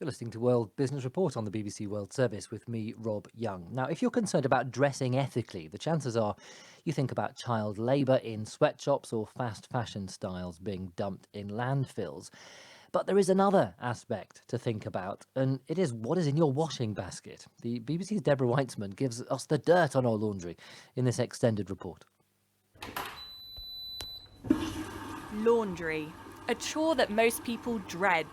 You're listening to World Business Report on the BBC World Service with me, Rob Young. Now, if you're concerned about dressing ethically, the chances are you think about child labour in sweatshops or fast fashion styles being dumped in landfills. But there is another aspect to think about, and it is what is in your washing basket. The BBC's Deborah Weitzman gives us the dirt on our laundry in this extended report. Laundry, a chore that most people dread.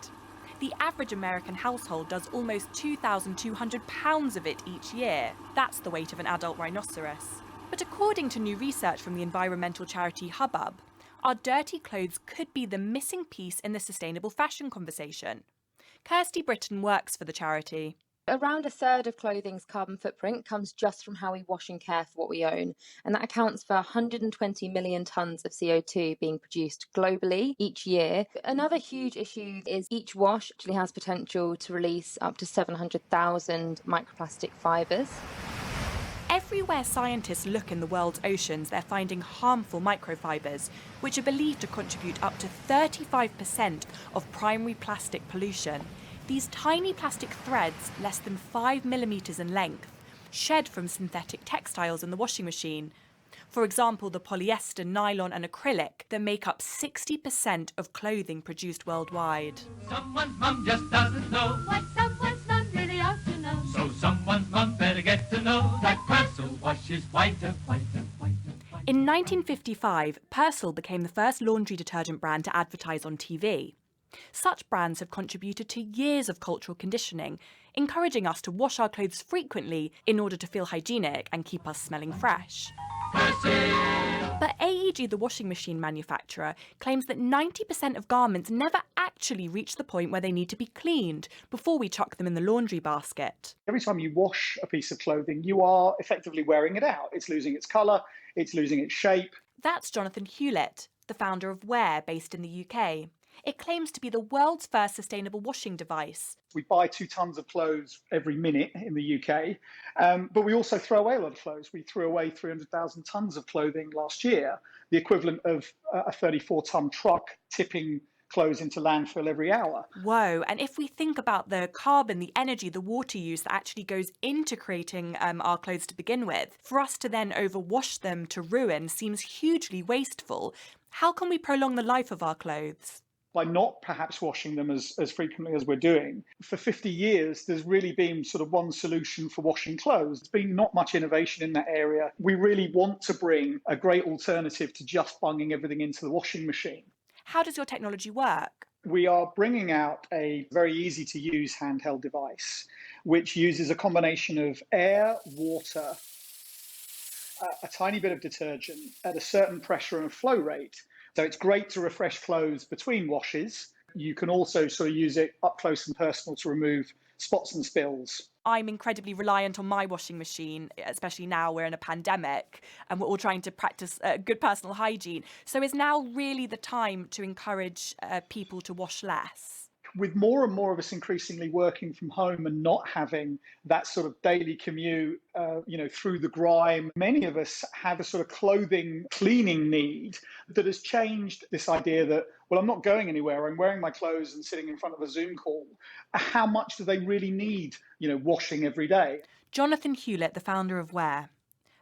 The average American household does almost 2,200 pounds of it each year. That's the weight of an adult rhinoceros. But according to new research from the environmental charity Hubbub, our dirty clothes could be the missing piece in the sustainable fashion conversation. Kirstie Brittain works for the charity. Around a third of clothing's carbon footprint comes just from how we wash and care for what we own. And that accounts for 120 million tonnes of CO2 being produced globally each year. Another huge issue is each wash actually has potential to release up to 700,000 microplastic fibres. Everywhere scientists look in the world's oceans, they're finding harmful microfibres, which are believed to contribute up to 35% of primary plastic pollution. These tiny plastic threads, less than 5 millimetres in length, shed from synthetic textiles in the washing machine. For example, the polyester, nylon and acrylic that make up 60% of clothing produced worldwide. Someone's mum just doesn't know what someone's mum really ought to know. So someone's mum better get to know that Persil washes whiter, whiter, whiter, whiter. In 1955, Persil became the first laundry detergent brand to advertise on TV. Such brands have contributed to years of cultural conditioning, encouraging us to wash our clothes frequently in order to feel hygienic and keep us smelling fresh. But AEG, the washing machine manufacturer, claims that 90% of garments never actually reach the point where they need to be cleaned before we chuck them in the laundry basket. Every time you wash a piece of clothing, you are effectively wearing it out. It's losing its colour, it's losing its shape. That's Jonathan Hewlett, the founder of Wear, based in the UK. It claims to be the world's first sustainable washing device. We buy 2 tonnes of clothes every minute in the UK, but we also throw away a lot of clothes. We threw away 300,000 tonnes of clothing last year, the equivalent of a 34-tonne truck tipping clothes into landfill every hour. Whoa, and if we think about the carbon, the energy, the water use that actually goes into creating our clothes to begin with, for us to then overwash them to ruin seems hugely wasteful. How can we prolong the life of our clothes? By not perhaps washing them as frequently as we're doing. For 50 years, there's really been sort of one solution for washing clothes. There's been not much innovation in that area. We really want to bring a great alternative to just bunging everything into the washing machine. How does your technology work? We are bringing out a very easy to use handheld device, which uses a combination of air, water, a tiny bit of detergent at a certain pressure and flow rate. So it's great to refresh clothes between washes. You can also sort of use it up close and personal to remove spots and spills. I'm incredibly reliant on my washing machine, especially now we're in a pandemic and we're all trying to practice good personal hygiene. So is now really the time to encourage people to wash less? With more and more of us increasingly working from home and not having that sort of daily commute, through the grime, many of us have a sort of clothing cleaning need that has changed this idea that, well, I'm not going anywhere. I'm wearing my clothes and sitting in front of a Zoom call. How much do they really need, washing every day? Jonathan Hewlett, the founder of Wear.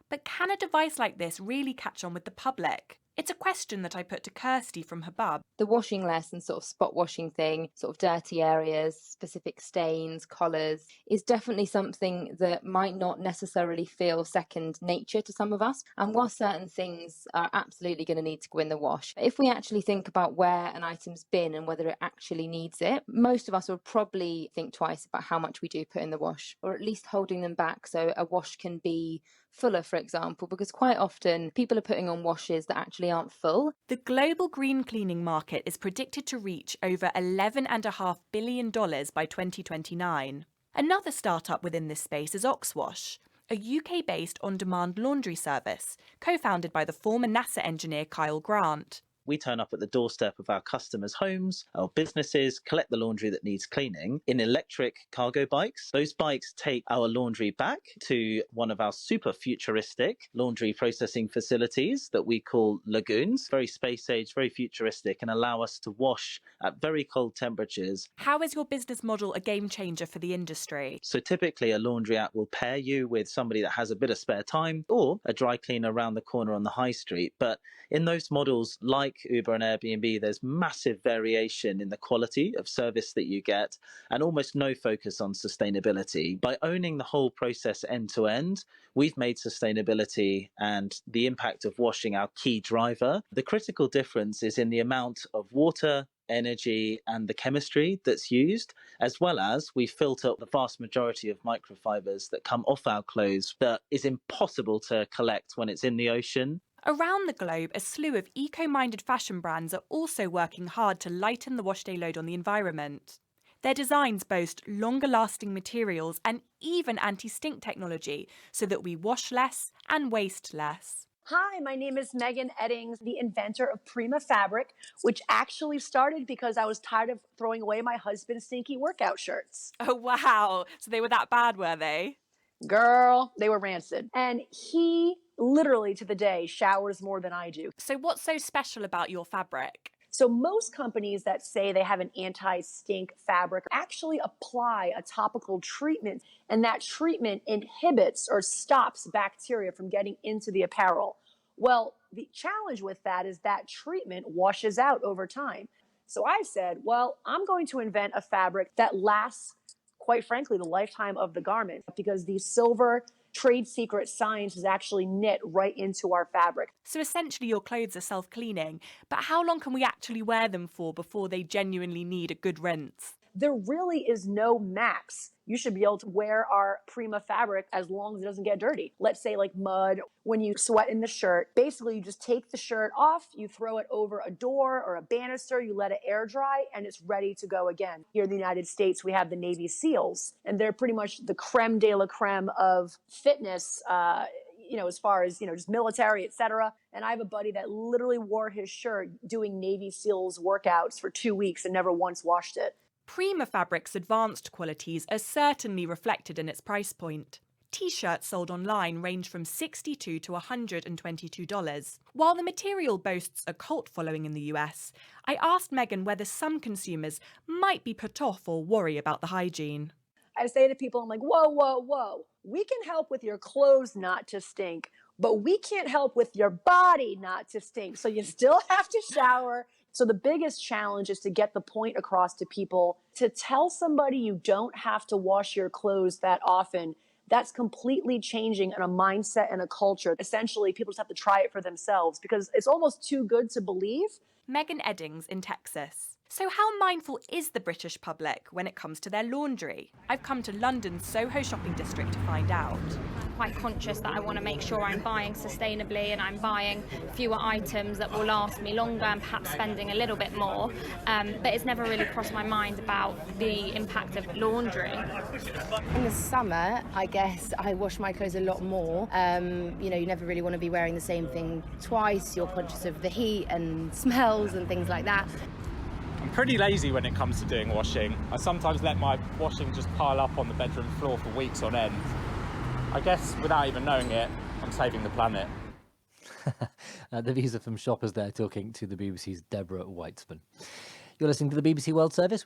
But can a device like this really catch on with the public? It's a question that I put to Kirstie from Hubbub. The washing less and sort of spot washing thing, sort of dirty areas, specific stains, collars, is definitely something that might not necessarily feel second nature to some of us. And while certain things are absolutely going to need to go in the wash, if we actually think about where an item's been and whether it actually needs it, most of us will probably think twice about how much we do put in the wash, or at least holding them back so a wash can be fuller, for example, because quite often people are putting on washes that actually aren't full. The global green cleaning market is predicted to reach over $11.5 billion by 2029. Another startup within this space is Oxwash, a UK-based on-demand laundry service, co-founded by the former NASA engineer Kyle Grant. We turn up at the doorstep of our customers' homes or businesses, collect the laundry that needs cleaning in electric cargo bikes. Those bikes take our laundry back to one of our super futuristic laundry processing facilities that we call lagoons. Very space age, very futuristic, and allow us to wash at very cold temperatures. How is your business model a game changer for the industry? So typically a laundry app will pair you with somebody that has a bit of spare time or a dry cleaner around the corner on the high street. But in those models like Uber and Airbnb, there's massive variation in the quality of service that you get and almost no focus on sustainability. By owning the whole process end to end, we've made sustainability and the impact of washing our key driver. The critical difference is in the amount of water, energy and the chemistry that's used, as well as we filter the vast majority of microfibers that come off our clothes that is impossible to collect when it's in the ocean. Around the globe, a slew of eco-minded fashion brands are also working hard to lighten the wash day load on the environment. Their designs boast longer-lasting materials and even anti-stink technology so that we wash less and waste less. Hi, my name is Megan Eddings, the inventor of Prima Fabric, which actually started because I was tired of throwing away my husband's stinky workout shirts. Oh, wow. So they were that bad, were they? Girl, they were rancid. And he literally to the day showers more than I do. So what's so special about your fabric? So most companies that say they have an anti-stink fabric actually apply a topical treatment, and that treatment inhibits or stops bacteria from getting into the apparel. Well, the challenge with that is that treatment washes out over time. So I said, well, I'm going to invent a fabric that lasts, quite frankly, the lifetime of the garment, because the silver trade secret science is actually knit right into our fabric. So essentially your clothes are self-cleaning, but how long can we actually wear them for before they genuinely need a good rinse? There really is no max. You should be able to wear our Prima fabric as long as it doesn't get dirty. Let's say like mud, when you sweat in the shirt, basically you just take the shirt off, you throw it over a door or a banister, you let it air dry, and it's ready to go again. Here in the United States, we have the Navy SEALs, and they're pretty much the creme de la creme of fitness, as far as, just military, etc. And I have a buddy that literally wore his shirt doing Navy SEALs workouts for 2 weeks and never once washed it. Prima Fabric's advanced qualities are certainly reflected in its price point. T-shirts sold online range from $62 to $122. While the material boasts a cult following in the US, I asked Megan whether some consumers might be put off or worry about the hygiene. I say to people, I'm like, whoa, whoa, whoa. We can help with your clothes not to stink, but we can't help with your body not to stink. So you still have to shower. So the biggest challenge is to get the point across to people, to tell somebody you don't have to wash your clothes that often. That's completely changing in a mindset and a culture. Essentially, people just have to try it for themselves because it's almost too good to believe. Megan Eddings in Texas. So how mindful is the British public when it comes to their laundry? I've come to London's Soho shopping district to find out. Quite conscious that I want to make sure I'm buying sustainably and I'm buying fewer items that will last me longer and perhaps spending a little bit more. But it's never really crossed my mind about the impact of laundry. In the summer, I guess I wash my clothes a lot more. You never really want to be wearing the same thing twice. You're conscious of the heat and smells and things like that. I'm pretty lazy when it comes to doing washing. I sometimes let my washing just pile up on the bedroom floor for weeks on end. I guess without even knowing it, I'm saving the planet. The views are from shoppers there talking to the BBC's Deborah Weitzman. You're listening to the BBC World Service.